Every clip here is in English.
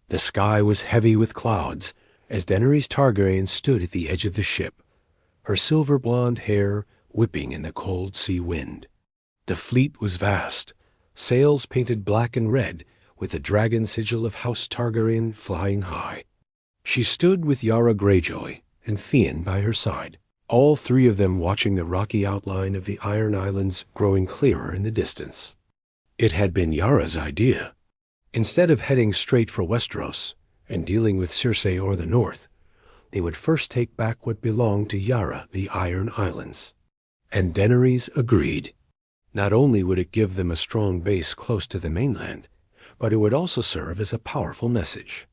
The sky was heavy with clouds as Daenerys Targaryen stood at the edge of the ship, her silver blonde hair whipping in the cold sea wind. The fleet was vast, sails painted black and red with the dragon sigil of House Targaryen flying high. She stood with Yara Greyjoy and Theon by her side, all three of them watching the rocky outline of the Iron Islands growing clearer in the distance. It had been Yara's idea. Instead of heading straight for Westeros and dealing with Cersei or the North, they would first take back what belonged to Yara, the Iron Islands. And Daenerys agreed. Not only would it give them a strong base close to the mainland, but it would also serve as a powerful message.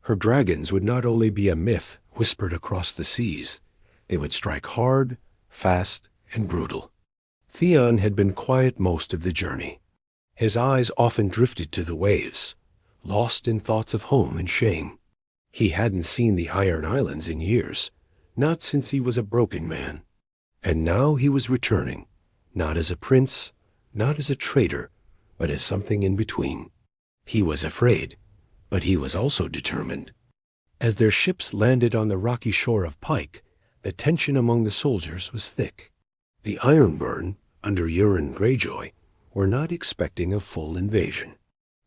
Her dragons would not only be a myth whispered across the seas, they would strike hard, fast, and brutal. Theon had been quiet most of the journey. His eyes often drifted to the waves, lost in thoughts of home and shame. He hadn't seen the Iron Islands in years, not since he was a broken man. And now he was returning, not as a prince, not as a traitor, but as something in between. He was afraid, but he was also determined. As their ships landed on the rocky shore of Pike, the tension among the soldiers was thick. The Ironborn, under Euron Greyjoy, were not expecting a full invasion.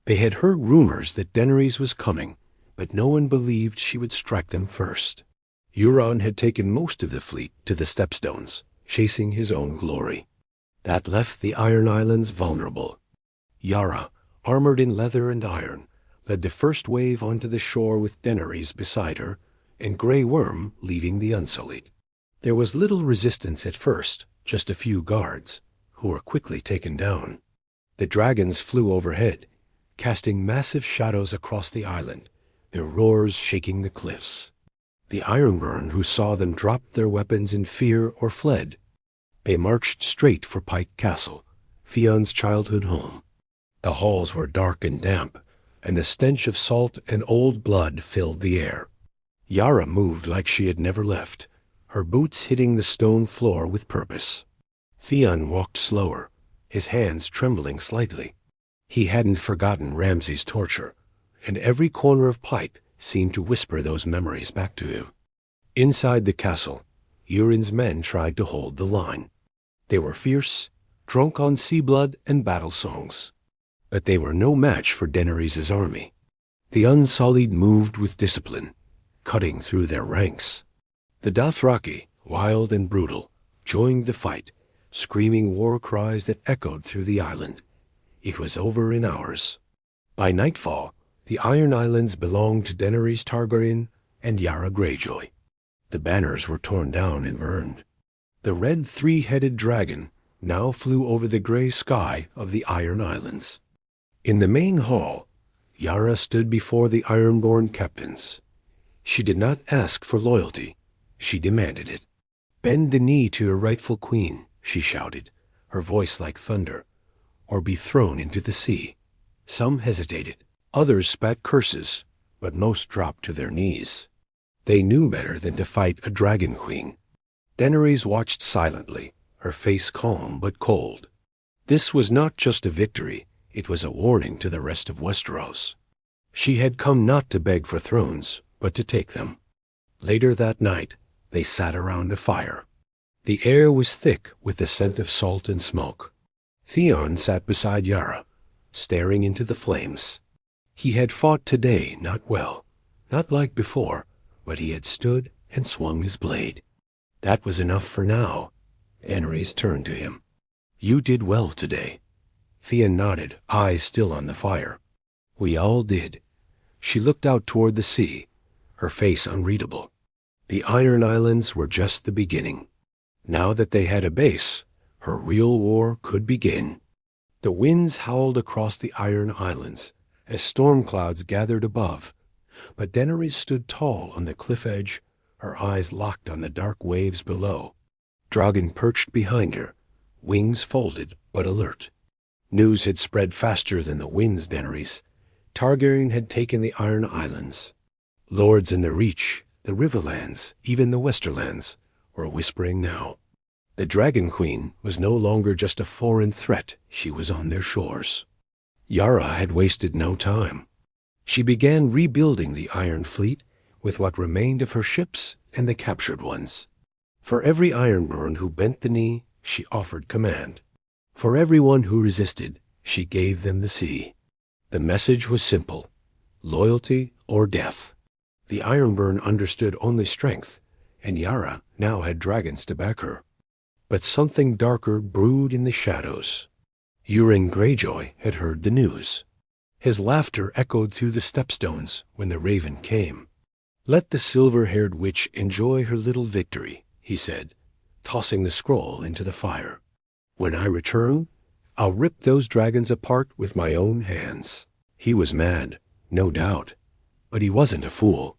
They had heard rumors that Daenerys was coming, but no one believed she would strike them first. Euron had taken most of the fleet to the Stepstones, chasing his own glory. That left the Iron Islands vulnerable. Yara, armored in leather and iron, led the first wave onto the shore with Daenerys beside her, and Grey Worm leading the Unsullied. There was little resistance at first, just a few guards, who were quickly taken down. The dragons flew overhead, casting massive shadows across the island, their roars shaking the cliffs. The Ironborn who saw them dropped their weapons in fear or fled. They marched straight for Pike Castle, Theon's childhood home. The halls were dark and damp, and the stench of salt and old blood filled the air. Yara moved like she had never left, her boots hitting the stone floor with purpose. Theon walked slower, his hands trembling slightly. He hadn't forgotten Ramsay's torture, and every corner of Pike seemed to whisper those memories back to him. Inside the castle, Euron's men tried to hold the line. They were fierce, drunk on sea blood and battle songs. But they were no match for Daenerys' army. The Unsullied moved with discipline, cutting through their ranks. The Dothraki, wild and brutal, joined the fight, screaming war cries that echoed through the island. It was over in hours. By nightfall, the Iron Islands belonged to Daenerys Targaryen and Yara Greyjoy. The banners were torn down and burned. The red three-headed dragon now flew over the gray sky of the Iron Islands. In the main hall, Yara stood before the Ironborn captains. She did not ask for loyalty. She demanded it. "Bend the knee to your rightful queen," she shouted, her voice like thunder, "or be thrown into the sea." Some hesitated. Others spat curses, but most dropped to their knees. They knew better than to fight a dragon queen. Daenerys watched silently, her face calm but cold. This was not just a victory, it was a warning to the rest of Westeros. She had come not to beg for thrones, but to take them. Later that night, they sat around a fire. The air was thick with the scent of salt and smoke. Theon sat beside Yara, staring into the flames. He had fought today not well, not like before, but he had stood and swung his blade. That was enough for now. Daenerys turned to him. "You did well today." Theon nodded, eyes still on the fire. "We all did." She looked out toward the sea, her face unreadable. The Iron Islands were just the beginning. Now that they had a base, her real war could begin. The winds howled across the Iron Islands as storm clouds gathered above, but Daenerys stood tall on the cliff edge, her eyes locked on the dark waves below. Drogon perched behind her, wings folded but alert. News had spread faster than the winds, Daenerys. Targaryen had taken the Iron Islands. Lords in the Reach, the Riverlands, even the Westerlands, were whispering now. The Dragon Queen was no longer just a foreign threat, she was on their shores. Yara had wasted no time. She began rebuilding the Iron Fleet with what remained of her ships and the captured ones. For every Ironborn who bent the knee, she offered command. For everyone who resisted, she gave them the sea. The message was simple: loyalty or death. The Ironborn understood only strength, and Yara now had dragons to back her. But something darker brewed in the shadows. Euron Greyjoy had heard the news. His laughter echoed through the stepstones when the raven came. "Let the silver-haired witch enjoy her little victory," he said, tossing the scroll into the fire. "When I return, I'll rip those dragons apart with my own hands." He was mad, no doubt, but he wasn't a fool.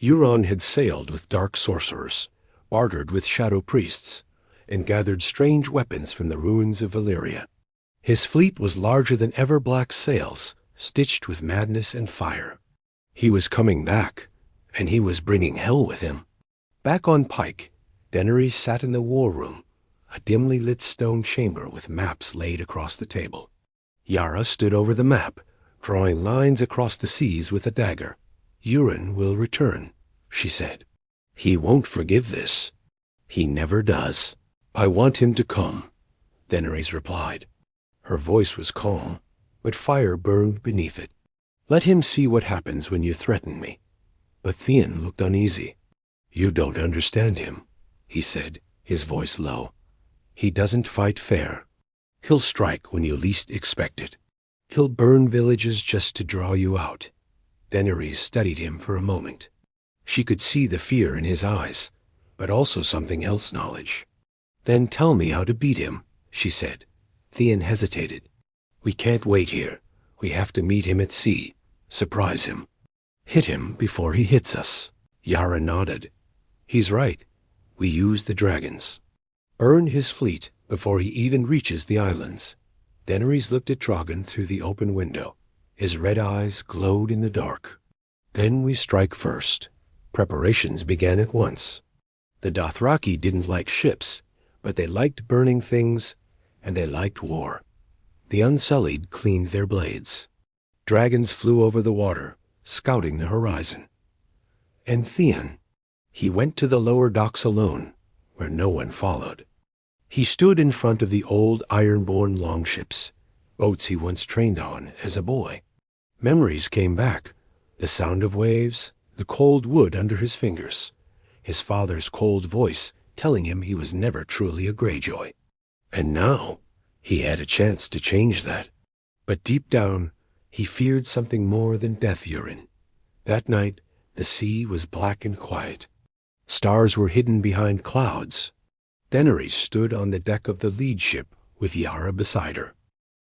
Euron had sailed with dark sorcerers, bartered with shadow priests, and gathered strange weapons from the ruins of Valyria. His fleet was larger than ever black sails, stitched with madness and fire. He was coming back, and he was bringing hell with him. Back on Pike, Daenerys sat in the war room, a dimly lit stone chamber with maps laid across the table. Yara stood over the map, drawing lines across the seas with a dagger. "Euron will return," she said. "He won't forgive this. He never does." "I want him to come," Daenerys replied. Her voice was calm, but fire burned beneath it. "Let him see what happens when you threaten me." But Theon looked uneasy. "You don't understand him," he said, his voice low. "He doesn't fight fair. He'll strike when you least expect it. He'll burn villages just to draw you out." Daenerys studied him for a moment. She could see the fear in his eyes, but also something else knowledge. "Then tell me how to beat him," she said. Theon hesitated. "We can't wait here. We have to meet him at sea. Surprise him. Hit him before he hits us." Yara nodded. "He's right. We use the dragons. Burn his fleet before he even reaches the islands." Daenerys looked at Drogon through the open window. His red eyes glowed in the dark. "Then we strike first." Preparations began at once. The Dothraki didn't like ships, but they liked burning things, and they liked war. The Unsullied cleaned their blades. Dragons flew over the water, scouting the horizon. And Theon, he went to the lower docks alone, where no one followed. He stood in front of the old iron-borne longships, boats he once trained on as a boy. Memories came back, the sound of waves, the cold wood under his fingers, his father's cold voice telling him he was never truly a Greyjoy. And now he had a chance to change that. But deep down, he feared something more than death. Euron. That night, the sea was black and quiet. Stars were hidden behind clouds. Daenerys stood on the deck of the lead ship with Yara beside her.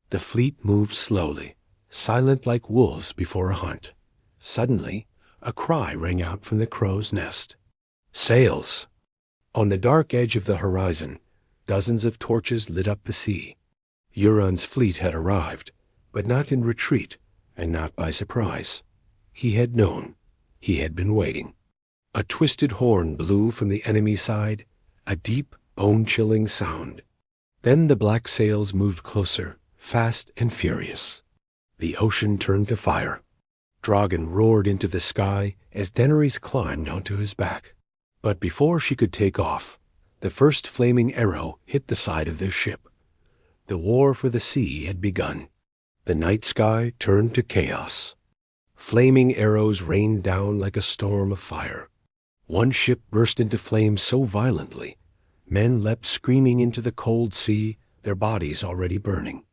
The fleet moved slowly, silent like wolves before a hunt. Suddenly, a cry rang out from the crow's nest. "Sails!" On the dark edge of the horizon, dozens of torches lit up the sea. Euron's fleet had arrived, but not in retreat, and not by surprise. He had known. He had been waiting. A twisted horn blew from the enemy side, a deep, bone-chilling sound. Then the black sails moved closer, fast and furious. The ocean turned to fire. Drogon roared into the sky as Daenerys climbed onto his back. But before she could take off, the first flaming arrow hit the side of their ship. The war for the sea had begun. The night sky turned to chaos. Flaming arrows rained down like a storm of fire. One ship burst into flames so violently, men leapt screaming into the cold sea, their bodies already burning.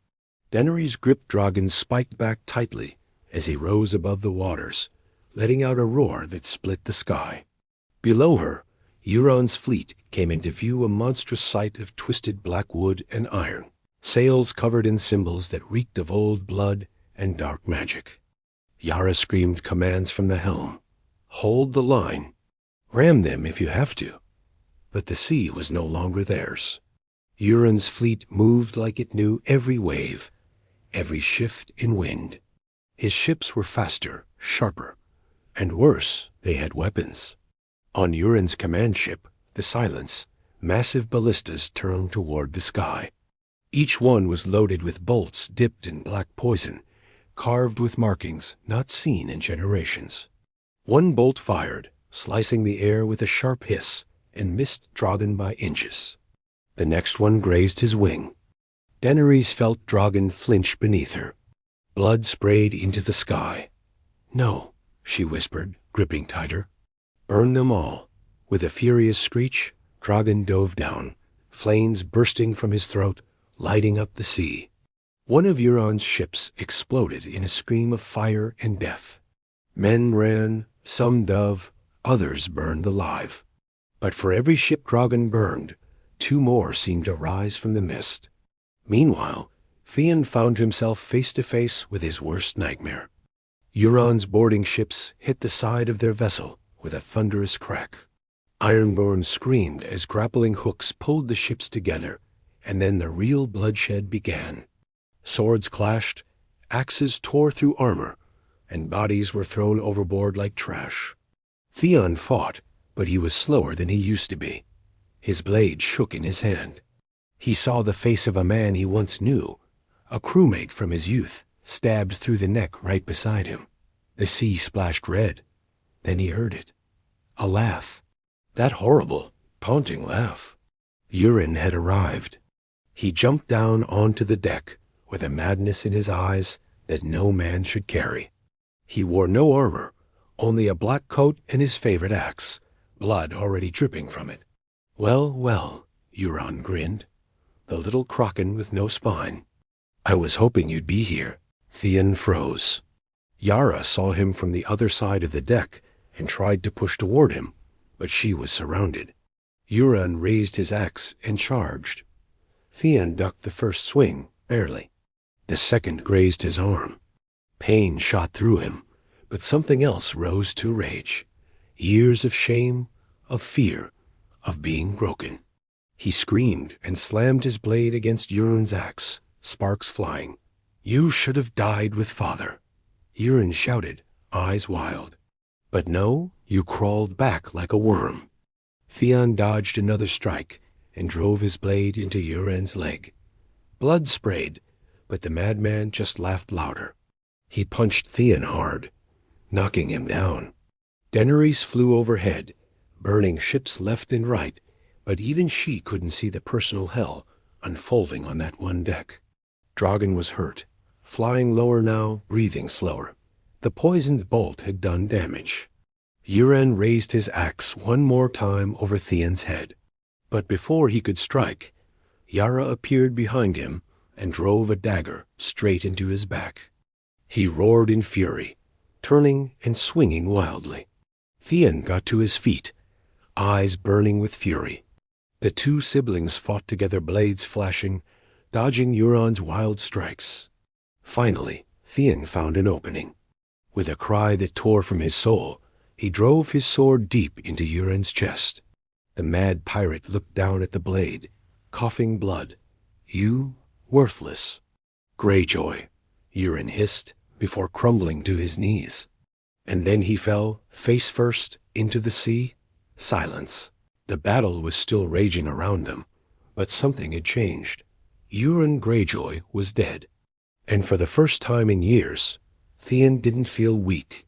Daenerys gripped Drogon's spiked back tightly as he rose above the waters, letting out a roar that split the sky. Below her, Euron's fleet came into view, a monstrous sight of twisted black wood and iron, sails covered in symbols that reeked of old blood and dark magic. Yara screamed commands from the helm. "Hold the line. Ram them if you have to." But the sea was no longer theirs. Euron's fleet moved like it knew every wave, every shift in wind. His ships were faster, sharper, and worse, they had weapons. On Euron's command ship, the Silence, massive ballistas turned toward the sky. Each one was loaded with bolts dipped in black poison, carved with markings not seen in generations. One bolt fired, slicing the air with a sharp hiss, and missed Drogon by inches. The next one grazed his wing. Daenerys felt Drogon flinch beneath her. Blood sprayed into the sky. "No," she whispered, gripping tighter. "Burn them all." With a furious screech, Drogon dove down, flames bursting from his throat, lighting up the sea. One of Euron's ships exploded in a scream of fire and death. Men ran, some dove, others burned alive. But for every ship Drogon burned, 2 more seemed to rise from the mist. Meanwhile, Theon found himself face to face with his worst nightmare. Euron's boarding ships hit the side of their vessel with a thunderous crack. Ironborn screamed as grappling hooks pulled the ships together, and then the real bloodshed began. Swords clashed, axes tore through armor, and bodies were thrown overboard like trash. Theon fought, but he was slower than he used to be. His blade shook in his hand. He saw the face of a man he once knew, a crewmate from his youth, stabbed through the neck right beside him. The sea splashed red. Then he heard it. A laugh. That horrible, taunting laugh. Euron had arrived. He jumped down onto the deck, with a madness in his eyes that no man should carry. He wore no armor, only a black coat and his favorite axe, blood already dripping from it. "Well, well," Euron grinned. "The little kraken with no spine. I was hoping you'd be here." Theon froze. Yara saw him from the other side of the deck and tried to push toward him, but she was surrounded. Euron raised his axe and charged. Theon ducked the first swing, barely. The second grazed his arm. Pain shot through him, but something else rose to rage. Years of shame, of fear, of being broken. He screamed and slammed his blade against Euron's axe, sparks flying. "You should have died with father," Euron shouted, eyes wild. "But no, you crawled back like a worm." Theon dodged another strike and drove his blade into Euron's leg. Blood sprayed, but the madman just laughed louder. He punched Theon hard, knocking him down. Daenerys flew overhead, burning ships left and right, but even she couldn't see the personal hell unfolding on that one deck. Drogon was hurt, flying lower now, breathing slower. The poisoned bolt had done damage. Euron raised his axe one more time over Theon's head. But before he could strike, Yara appeared behind him and drove a dagger straight into his back. He roared in fury, turning and swinging wildly. Theon got to his feet, eyes burning with fury. The 2 siblings fought together, blades flashing, dodging Euron's wild strikes. Finally, Theon found an opening. With a cry that tore from his soul, he drove his sword deep into Euron's chest. The mad pirate looked down at the blade, coughing blood. "You, worthless." "Greyjoy," Euron hissed, before crumbling to his knees. And then he fell, face first, into the sea. Silence. The battle was still raging around them, but something had changed. Euron Greyjoy was dead. And for the first time in years, Theon didn't feel weak.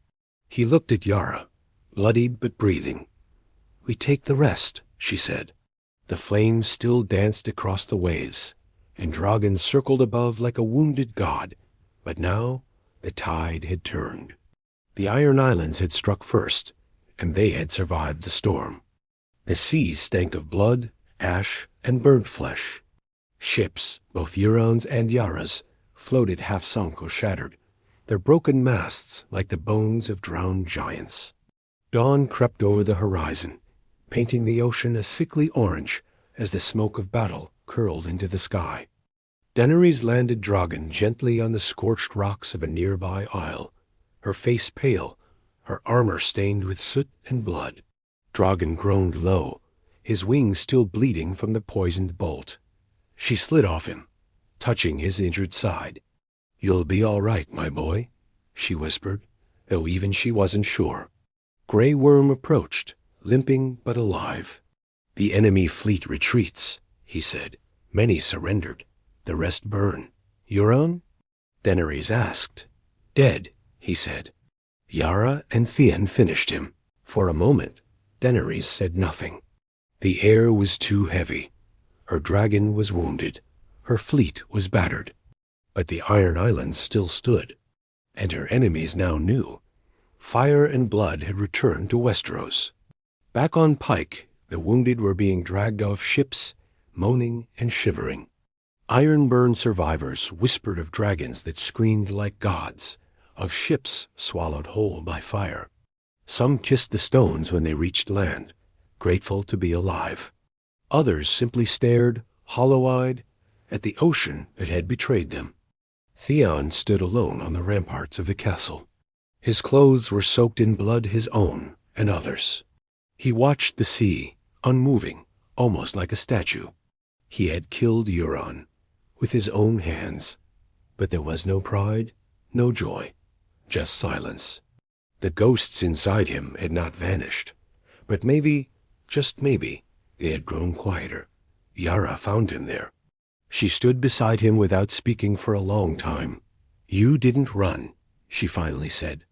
He looked at Yara, bloodied but breathing. "We take the rest," she said. The flames still danced across the waves, and Drogon circled above like a wounded god. But now the tide had turned. The Iron Islands had struck first, and they had survived the storm. The sea stank of blood, ash, and burnt flesh. Ships, both Euron's and Yara's, floated half-sunk or shattered, their broken masts like the bones of drowned giants. Dawn crept over the horizon, painting the ocean a sickly orange as the smoke of battle curled into the sky. Daenerys landed Drogon gently on the scorched rocks of a nearby isle, her face pale, her armor stained with soot and blood. Drogon groaned low, his wings still bleeding from the poisoned bolt. She slid off him, touching his injured side. "You'll be all right, my boy," she whispered, though even she wasn't sure. Grey Worm approached, limping but alive. "The enemy fleet retreats," he said. "Many surrendered. The rest burn. Euron?" Daenerys asked. "Dead," he said. Yara and Theon finished him. For a moment, Daenerys said nothing. The air was too heavy. Her dragon was wounded. Her fleet was battered. But the Iron Islands still stood. And her enemies now knew. Fire and blood had returned to Westeros. Back on Pike, the wounded were being dragged off ships, moaning and shivering. Ironburn survivors whispered of dragons that screamed like gods, of ships swallowed whole by fire. Some kissed the stones when they reached land, grateful to be alive. Others simply stared, hollow-eyed, at the ocean that had betrayed them. Theon stood alone on the ramparts of the castle. His clothes were soaked in blood, his own and others. He watched the sea, unmoving, almost like a statue. He had killed Euron with his own hands, but there was no pride, no joy, just silence. The ghosts inside him had not vanished, but maybe, just maybe, they had grown quieter. Yara found him there. She stood beside him without speaking for a long time. "You didn't run," she finally said.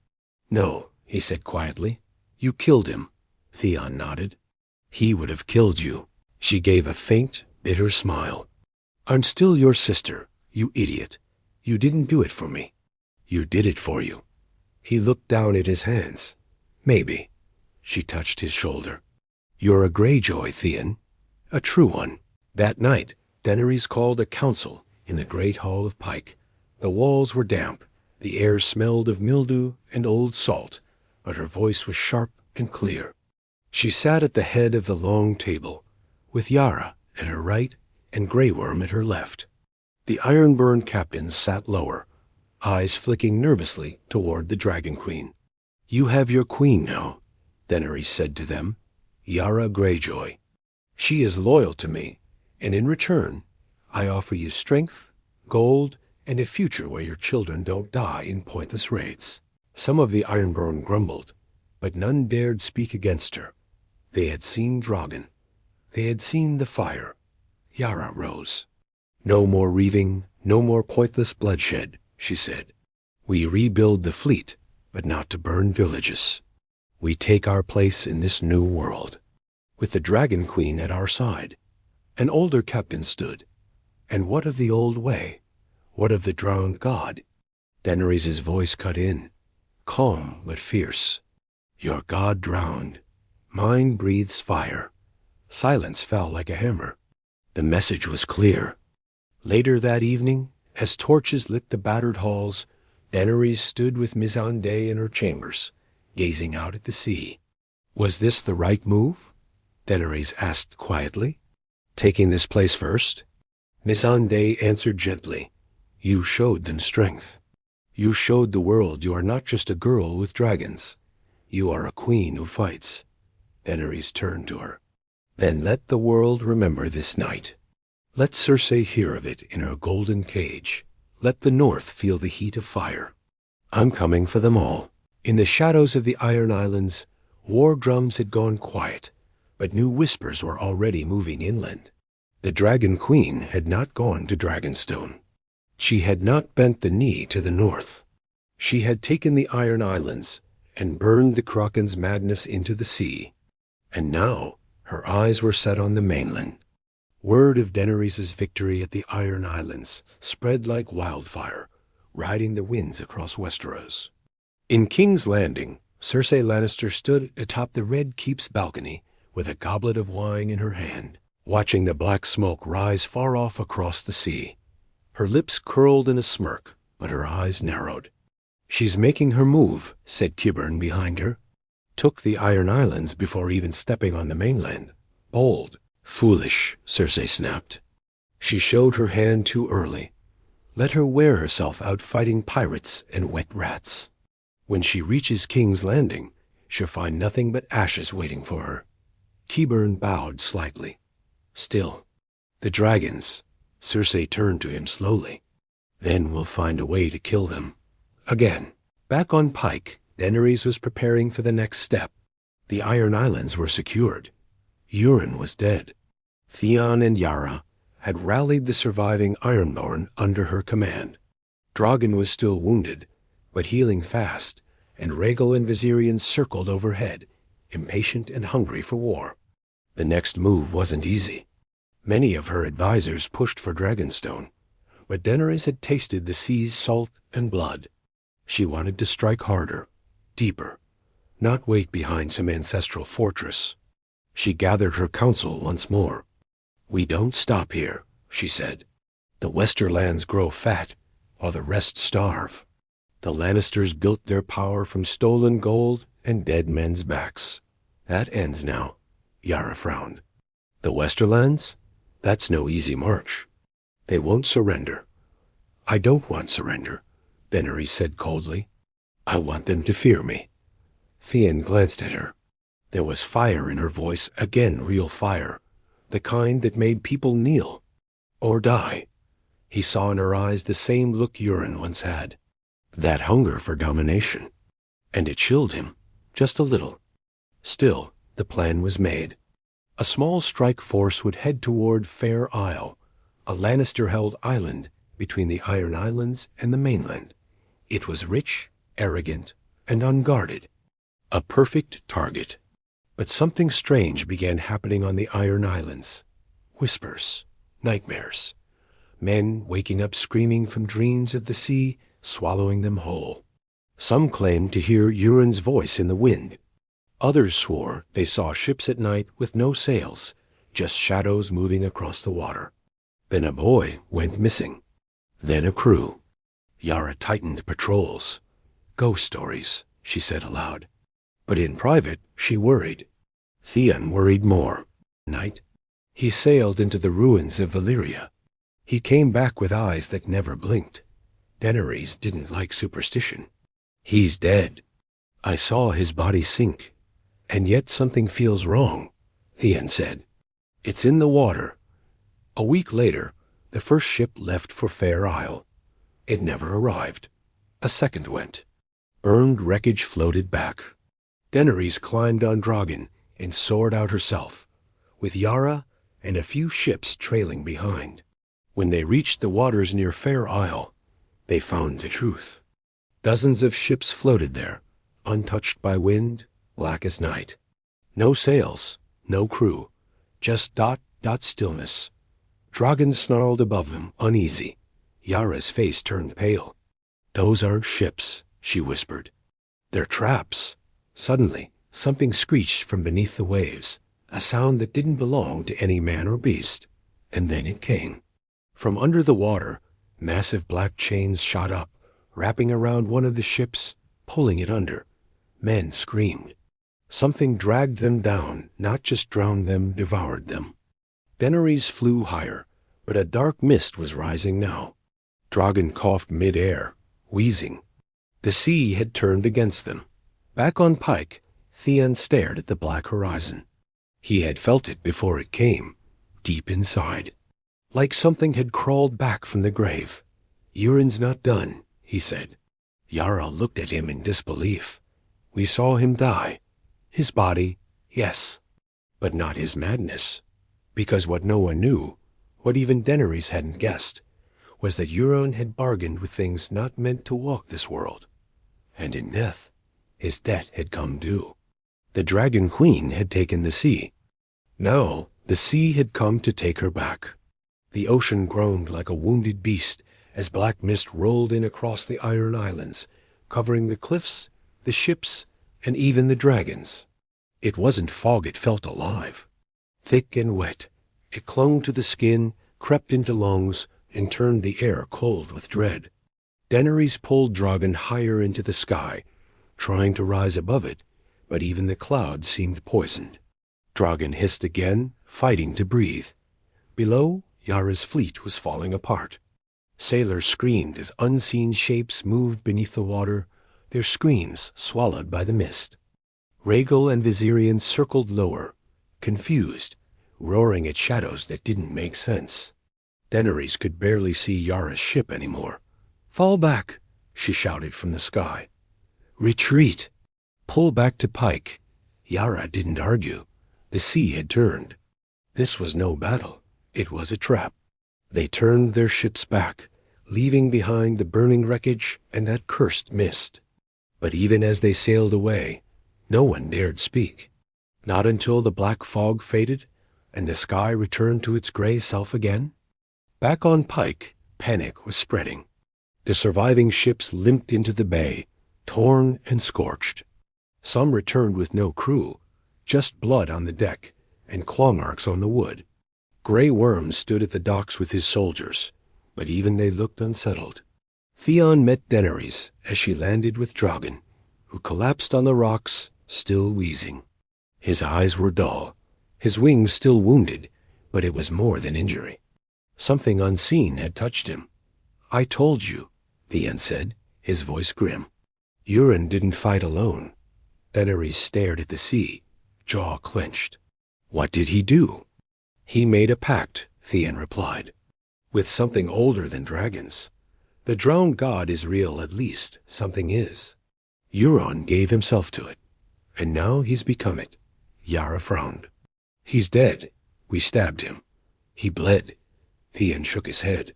"No," he said quietly. "You killed him." Theon nodded. "He would have killed you." She gave a faint, bitter smile. "I'm still your sister, you idiot. You didn't do it for me. You did it for you." He looked down at his hands. "Maybe." She touched his shoulder. "You're a Greyjoy, Theon. A true one." That night, Daenerys called a council in the great hall of Pike. The walls were damp. The air smelled of mildew and old salt, but her voice was sharp and clear. She sat at the head of the long table, with Yara at her right and Grey Worm at her left. The Ironburn captains sat lower, eyes flicking nervously toward the Dragon Queen. "You have your queen now," Daenerys said to them, "Yara Greyjoy. She is loyal to me, and in return, I offer you strength, gold, and a future where your children don't die in pointless raids." Some of the Ironborn grumbled, but none dared speak against her. They had seen Drogon. They had seen the fire. Yara rose. "No more reaving, no more pointless bloodshed," she said. "We rebuild the fleet, but not to burn villages. We take our place in this new world." With the Dragon Queen at our side, an older captain stood. "And what of the old way? What of the drowned god?" Daenerys' voice cut in, calm but fierce. "Your god drowned. Mine breathes fire." Silence fell like a hammer. The message was clear. Later that evening, as torches lit the battered halls, Daenerys stood with Missandei in her chambers, gazing out at the sea. "Was this the right move?" Daenerys asked quietly. "Taking this place first?" Missandei answered gently. "You showed them strength. You showed the world you are not just a girl with dragons. You are a queen who fights." Daenerys turned to her. "Then let the world remember this night. Let Cersei hear of it in her golden cage. Let the North feel the heat of fire. I'm coming for them all." In the shadows of the Iron Islands, war drums had gone quiet, but new whispers were already moving inland. The Dragon Queen had not gone to Dragonstone. She had not bent the knee to the North. She had taken the Iron Islands and burned the Kraken's madness into the sea. And now her eyes were set on the mainland. Word of Daenerys' victory at the Iron Islands spread like wildfire, riding the winds across Westeros. In King's Landing, Cersei Lannister stood atop the Red Keep's balcony with a goblet of wine in her hand, watching the black smoke rise far off across the sea. Her lips curled in a smirk, but her eyes narrowed. "She's making her move," said Qyburn behind her. "Took the Iron Islands before even stepping on the mainland. Bold." "Foolish," Cersei snapped. "She showed her hand too early. Let her wear herself out fighting pirates and wet rats. When she reaches King's Landing, she'll find nothing but ashes waiting for her." Qyburn bowed slightly. "Still, the dragons." Cersei turned to him slowly. "Then we'll find a way to kill them." Again, back on Pike, Daenerys was preparing for the next step. The Iron Islands were secured. Euron was dead. Theon and Yara had rallied the surviving Ironborn under her command. Drogon was still wounded, but healing fast, and Rhaegal and Viserion circled overhead, impatient and hungry for war. The next move wasn't easy. Many of her advisors pushed for Dragonstone, but Daenerys had tasted the sea's salt and blood. She wanted to strike harder, deeper, not wait behind some ancestral fortress. She gathered her council once more. "We don't stop here," she said. "The Westerlands grow fat, while the rest starve. The Lannisters built their power from stolen gold and dead men's backs. That ends now." Yara frowned. "The Westerlands? That's no easy march. They won't surrender." "I don't want surrender," Daenerys said coldly. "I want them to fear me." Theon glanced at her. There was fire in her voice, again real fire, the kind that made people kneel or die. He saw in her eyes the same look Euron once had, that hunger for domination, and it chilled him, just a little. Still, the plan was made. A small strike force would head toward Fair Isle, a Lannister-held island between the Iron Islands and the mainland. It was rich, arrogant, and unguarded. A perfect target. But something strange began happening on the Iron Islands. Whispers, nightmares. Men waking up screaming from dreams of the sea, swallowing them whole. Some claimed to hear Euron's voice in the wind. Others swore they saw ships at night with no sails, just shadows moving across the water. Then a boy went missing. Then a crew. Yara tightened patrols. "Ghost stories," she said aloud. But in private, she worried. Theon worried more. Night, he sailed into the ruins of Valyria. He came back with eyes that never blinked. Daenerys didn't like superstition. "He's dead. I saw his body sink. And yet something feels wrong," Theon said. "It's in the water." A week later, the first ship left for Fair Isle. It never arrived. A second went. Burned wreckage floated back. Daenerys climbed on Drogon and soared out herself, with Yara and a few ships trailing behind. When they reached the waters near Fair Isle, they found the truth. Dozens of ships floated there, untouched by wind, black as night. No sails, no crew, just dot stillness. Drogon snarled above them, uneasy. Yara's face turned pale. "Those aren't ships," she whispered. "They're traps." Suddenly, something screeched from beneath the waves, a sound that didn't belong to any man or beast. And then it came. From under the water, massive black chains shot up, wrapping around one of the ships, pulling it under. Men screamed. Something dragged them down, not just drowned them, devoured them. Daenerys flew higher, but a dark mist was rising now. Drogon coughed mid-air, wheezing. The sea had turned against them. Back on Pike, Theon stared at the black horizon. He had felt it before it came, deep inside. Like something had crawled back from the grave. "Euron's not done," he said. Yara looked at him in disbelief. "We saw him die. His body, yes, but not his madness." Because what no one knew, what even Daenerys hadn't guessed, was that Euron had bargained with things not meant to walk this world. And in death, his debt had come due. The Dragon Queen had taken the sea. Now the sea had come to take her back. The ocean groaned like a wounded beast as black mist rolled in across the Iron Islands, covering the cliffs, the ships, and even the dragons. It wasn't fog, it felt alive. Thick and wet, it clung to the skin, crept into lungs, and turned the air cold with dread. Daenerys pulled Drogon higher into the sky, trying to rise above it, but even the clouds seemed poisoned. Drogon hissed again, fighting to breathe. Below, Yara's fleet was falling apart. Sailors screamed as unseen shapes moved beneath the water, their screams swallowed by the mist. Rhaegal and Viserion circled lower, confused, roaring at shadows that didn't make sense. Daenerys could barely see Yara's ship anymore. "Fall back," she shouted from the sky. "Retreat! Pull back to Pike." Yara didn't argue. The sea had turned. This was no battle. It was a trap. They turned their ships back, leaving behind the burning wreckage and that cursed mist. But even as they sailed away, no one dared speak. Not until the black fog faded and the sky returned to its gray self again. Back on Pike, panic was spreading. The surviving ships limped into the bay, torn and scorched. Some returned with no crew, just blood on the deck and claw marks on the wood. Grey Worm stood at the docks with his soldiers, but even they looked unsettled. Theon met Daenerys as she landed with Drogon, who collapsed on the rocks, still wheezing. His eyes were dull, his wings still wounded, but it was more than injury. Something unseen had touched him. "I told you," Theon said, his voice grim. "Euron didn't fight alone." Daenerys stared at the sea, jaw clenched. "What did he do?" "He made a pact," Theon replied, "with something older than dragons. The drowned god is real, at least something is. Euron gave himself to it, and now he's become it." Yara frowned. "He's dead. We stabbed him. He bled." Theon shook his head.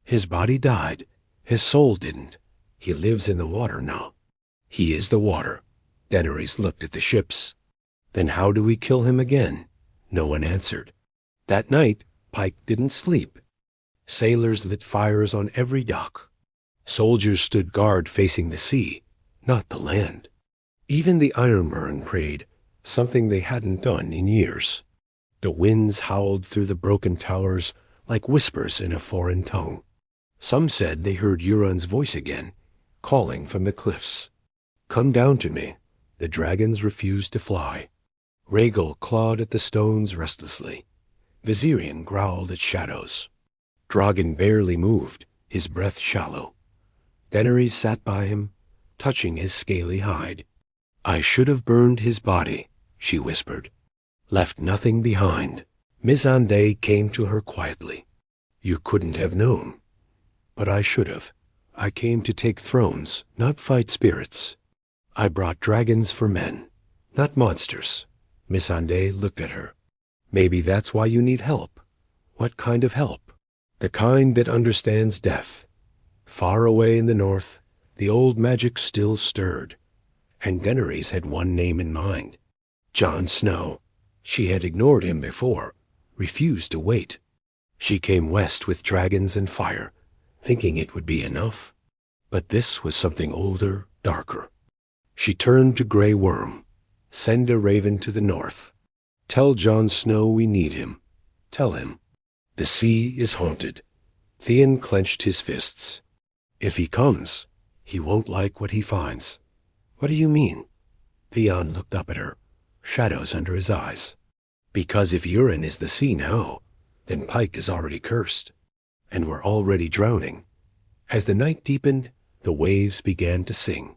"His body died. His soul didn't. He lives in the water now." "He is the water." Daenerys looked at the ships. "Then how do we kill him again?" No one answered. That night, Pike didn't sleep. Sailors lit fires on every dock. Soldiers stood guard facing the sea, not the land. Even the Ironborn prayed, something they hadn't done in years. The winds howled through the broken towers like whispers in a foreign tongue. Some said they heard Euron's voice again, calling from the cliffs. "Come down to me." The dragons refused to fly. Rhaegal clawed at the stones restlessly. Viserion growled at shadows. Drogon barely moved, his breath shallow. Daenerys sat by him, touching his scaly hide. "I should have burned his body," she whispered. "Left nothing behind." Missandei came to her quietly. "You couldn't have known." "But I should have. I came to take thrones, not fight spirits. I brought dragons for men, not monsters." Missandei looked at her. "Maybe that's why you need help." "What kind of help?" "The kind that understands death." Far away in the north, the old magic still stirred. And Daenerys had one name in mind. Jon Snow. She had ignored him before, refused to wait. She came west with dragons and fire, thinking it would be enough. But this was something older, darker. She turned to Grey Worm. "Send a raven to the north. Tell Jon Snow we need him. Tell him. The sea is haunted." Theon clenched his fists. "If he comes, he won't like what he finds." "What do you mean?" Theon looked up at her, shadows under his eyes. "Because if Euron is the sea now, then Pike is already cursed, and we're already drowning." As the night deepened, the waves began to sing,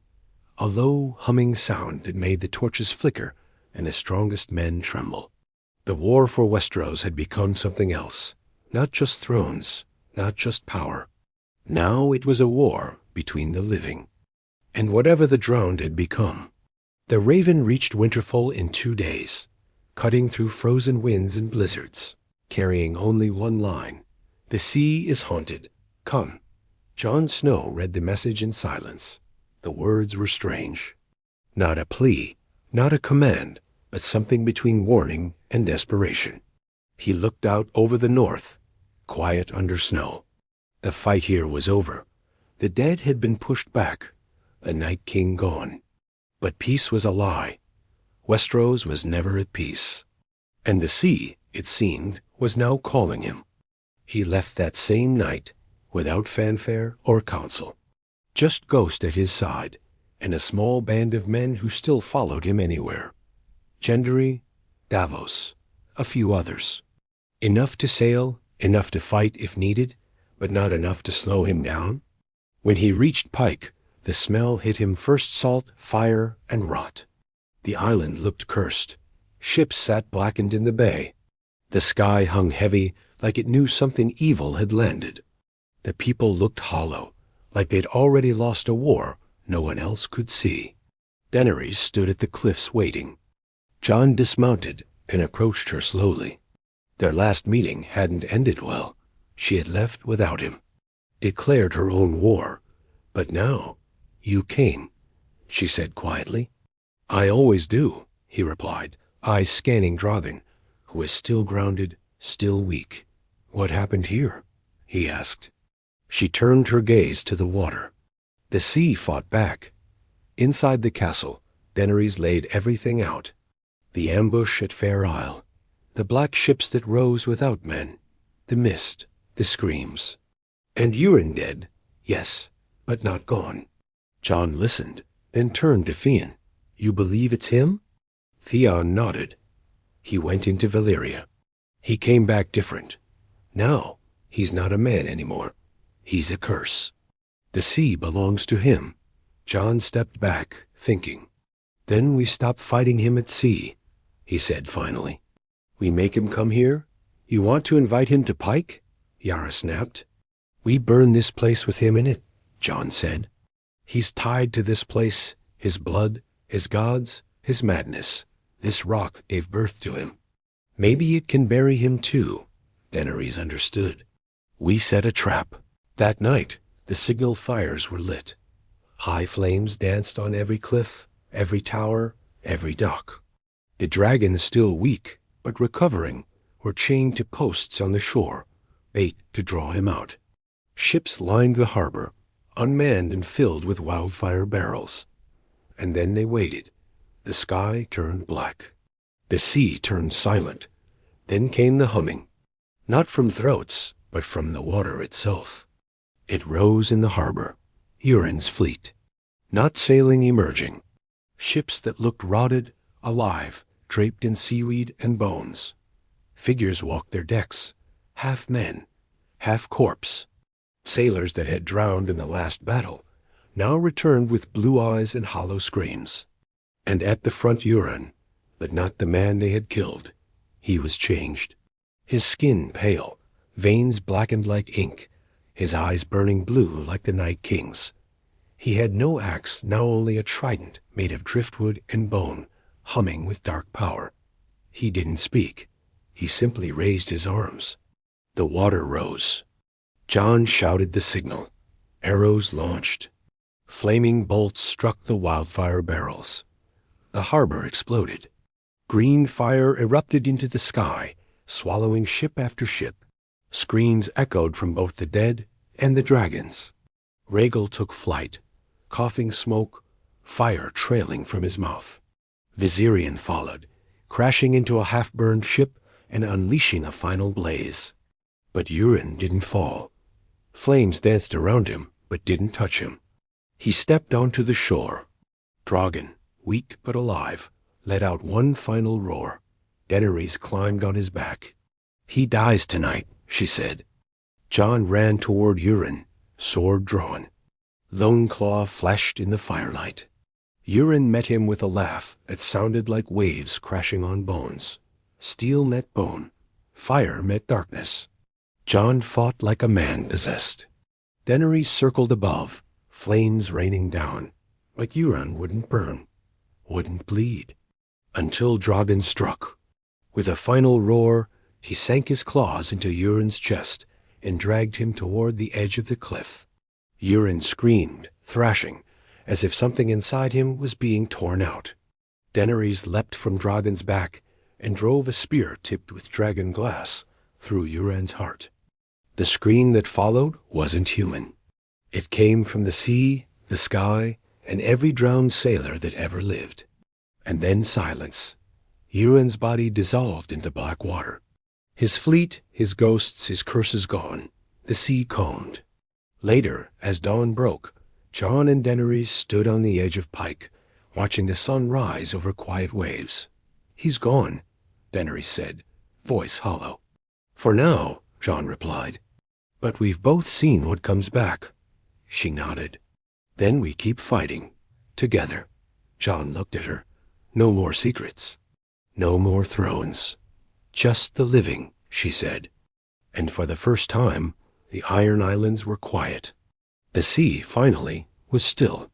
a low, humming sound that made the torches flicker and the strongest men tremble. The war for Westeros had become something else, not just thrones, not just power. Now it was a war between the living, and whatever the drowned had become. The raven reached Winterfell in 2 days, cutting through frozen winds and blizzards, carrying only one line: "The sea is haunted. Come." Jon Snow read the message in silence. The words were strange. Not a plea, not a command, but something between warning and desperation. He looked out over the north, quiet under snow. The fight here was over. The dead had been pushed back, the Night King gone. But peace was a lie. Westeros was never at peace. And the sea, it seemed, was now calling him. He left that same night, without fanfare or counsel. Just Ghost at his side, and a small band of men who still followed him anywhere. Gendry, Davos, a few others. Enough to sail, enough to fight if needed, but not enough to slow him down. When he reached Pike, the smell hit him first salt, fire, and rot. The island looked cursed. Ships sat blackened in the bay. The sky hung heavy, like it knew something evil had landed. The people looked hollow, like they'd already lost a war no one else could see. Daenerys stood at the cliffs waiting. Jon dismounted and approached her slowly. Their last meeting hadn't ended well. She had left without him. declared her own war. But now, you came, she said quietly. I always do, he replied, eyes scanning Drogon, who was still grounded, still weak. What happened here? He asked. She turned her gaze to the water. The sea fought back. Inside the castle, Daenerys laid everything out. The ambush at Fair Isle, the black ships that rose without men, the mist, the screams. And Euron dead, yes, but not gone. Jon listened, then turned to Theon. You believe it's him? Theon nodded. He went into Valyria. He came back different. Now, he's not a man anymore. He's a curse. The sea belongs to him. Jon stepped back, thinking. Then we stop fighting him at sea, he said finally. We make him come here? You want to invite him to Pike? Yara snapped. We burn this place with him in it, Jon said. He's tied to this place, his blood, his gods, his madness. This rock gave birth to him. Maybe it can bury him too, Daenerys understood. We set a trap. That night, the signal fires were lit. High flames danced on every cliff, every tower, every dock. The dragons, still weak, but recovering, were chained to posts on the shore, bait to draw him out. Ships lined the harbor, unmanned and filled with wildfire barrels. And then they waited. The sky turned black. The sea turned silent. Then came the humming, not from throats, but from the water itself. It rose in the harbor, Euron's fleet, not sailing emerging. Ships that looked rotted, alive, draped in seaweed and bones. Figures walked their decks, half men, half corpse. Sailors that had drowned in the last battle now returned with blue eyes and hollow screams. And at the front Euron, but not the man they had killed. He was changed. His skin pale, veins blackened like ink, his eyes burning blue like the Night King's. He had no axe, now only a trident made of driftwood and bone, humming with dark power. He didn't speak. He simply raised his arms. The water rose. Jon shouted the signal. Arrows launched. Flaming bolts struck the wildfire barrels. The harbor exploded. Green fire erupted into the sky, swallowing ship after ship. Screams echoed from both the dead and the dragons. Rhaegal took flight, coughing smoke, fire trailing from his mouth. Viserion followed, crashing into a half-burned ship and unleashing a final blaze. But Euron didn't fall. Flames danced around him, but didn't touch him. He stepped onto the shore. Drogon, weak but alive, let out one final roar. Daenerys climbed on his back. He dies tonight, she said. Jon ran toward Euron, sword drawn. Lone claw flashed in the firelight. Euron met him with a laugh that sounded like waves crashing on bones. Steel met bone. Fire met darkness. Jon fought like a man possessed. Daenerys circled above, flames raining down. But Euron wouldn't burn, wouldn't bleed. Until Drogon struck. With a final roar, he sank his claws into Euron's chest and dragged him toward the edge of the cliff. Euron screamed, thrashing, as if something inside him was being torn out. Daenerys leapt from Drogon's back and drove a spear tipped with dragon glass through Euron's heart. The scream that followed wasn't human. It came from the sea, the sky, and every drowned sailor that ever lived. And then silence. Euron's body dissolved into black water. His fleet, his ghosts, his curses gone. The sea calmed. Later, as dawn broke, Jon and Daenerys stood on the edge of Pike, watching the sun rise over quiet waves. He's gone, Daenerys said, voice hollow. For now, Jon replied. But we've both seen what comes back. She nodded. Then we keep fighting, together. Jon looked at her. No more secrets. No more thrones. Just the living, she said. And for the first time, the Iron Islands were quiet. The sea, finally, was still.